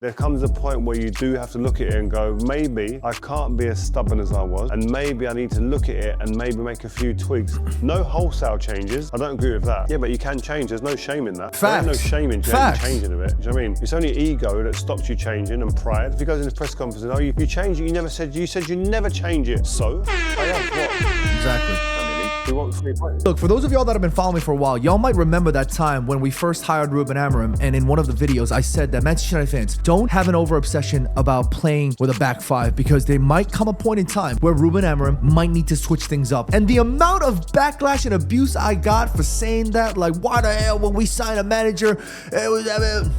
There comes a point where you do have to look at it and go, maybe I can't be as stubborn as I was, and maybe I need to look at it and maybe make a few tweaks. No wholesale changes. I don't agree with that. Yeah, but you can change. There's no shame in that. Facts. There's no shame in changing of it. Do you know what I mean? It's only ego that stops you changing and pride. If he goes in the press conference and, oh, you change it, you said you never change it. So, I have what? Exactly. He wants 3 points. Look, for those of y'all that have been following me for a while, y'all might remember that time when we first hired Ruben Amorim, and in one of the videos I said that Manchester United fans don't have an over-obsession about playing with a back five, because there might come a point in time where Ruben Amorim might need to switch things up. And the amount of backlash and abuse I got for saying that, like, why the hell when we sign a manager, it was...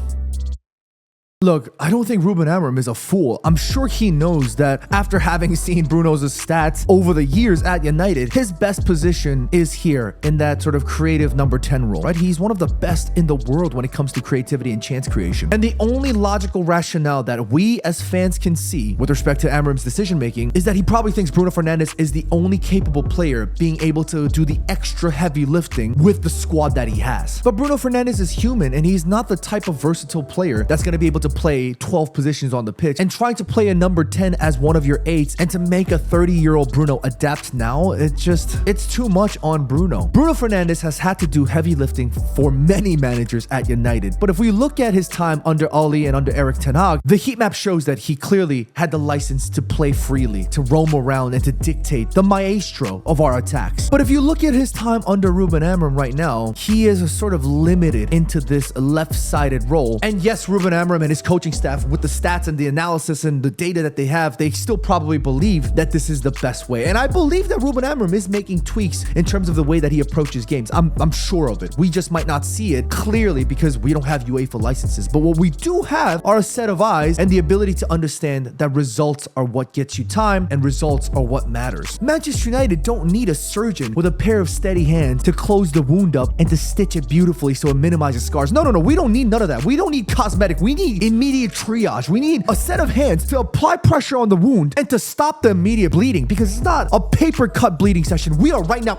Look, I don't think Ruben Amorim is a fool. I'm sure he knows that after having seen Bruno's stats over the years at United, his best position is here in that sort of creative number 10 role, right? He's one of the best in the world when it comes to creativity and chance creation. And the only logical rationale that we as fans can see with respect to Amorim's decision-making is that he probably thinks Bruno Fernandes is the only capable player being able to do the extra heavy lifting with the squad that he has. But Bruno Fernandes is human, and he's not the type of versatile player that's going to be able to play 12 positions on the pitch, and trying to play a number 10 as one of your 8s and to make a 30-year-old Bruno adapt now, it's too much on Bruno. Bruno Fernandes has had to do heavy lifting for many managers at United, but if we look at his time under Oli and under Erik ten Hag, the heat map shows that he clearly had the license to play freely, to roam around and to dictate the maestro of our attacks. But if you look at his time under Ruben Amorim right now, he is sort of limited into this left-sided role. And yes, Ruben Amorim and his coaching staff, with the stats and the analysis and the data that they have, they still probably believe that this is the best way. And I believe that Ruben Amorim is making tweaks in terms of the way that he approaches games. I'm sure of it. We just might not see it clearly because we don't have UEFA licenses. But what we do have are a set of eyes and the ability to understand that results are what gets you time and results are what matters. Manchester United don't need a surgeon with a pair of steady hands to close the wound up and to stitch it beautifully so it minimizes scars. No, we don't need none of that. We don't need cosmetic. We need immediate triage. We need a set of hands to apply pressure on the wound and to stop the immediate bleeding, because it's not a paper cut bleeding session. We are right now.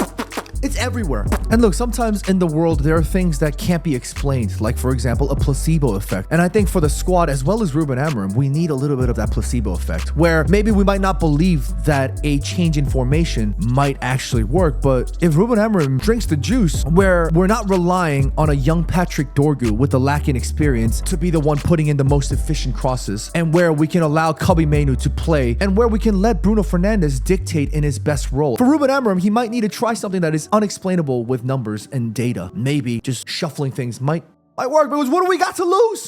It's everywhere. And look, sometimes in the world, there are things that can't be explained, like, for example, a placebo effect. And I think for the squad, as well as Ruben Amorim, we need a little bit of that placebo effect, where maybe we might not believe that a change in formation might actually work. But if Ruben Amorim drinks the juice, where we're not relying on a young Patrick Dorgu with the lacking experience to be the one putting in the most efficient crosses, and where we can allow Kobbie Mainoo to play, and where we can let Bruno Fernandes dictate in his best role. For Ruben Amorim, he might need to try something that is unexplainable with numbers and data. Maybe just shuffling things might work, because what do we got to lose?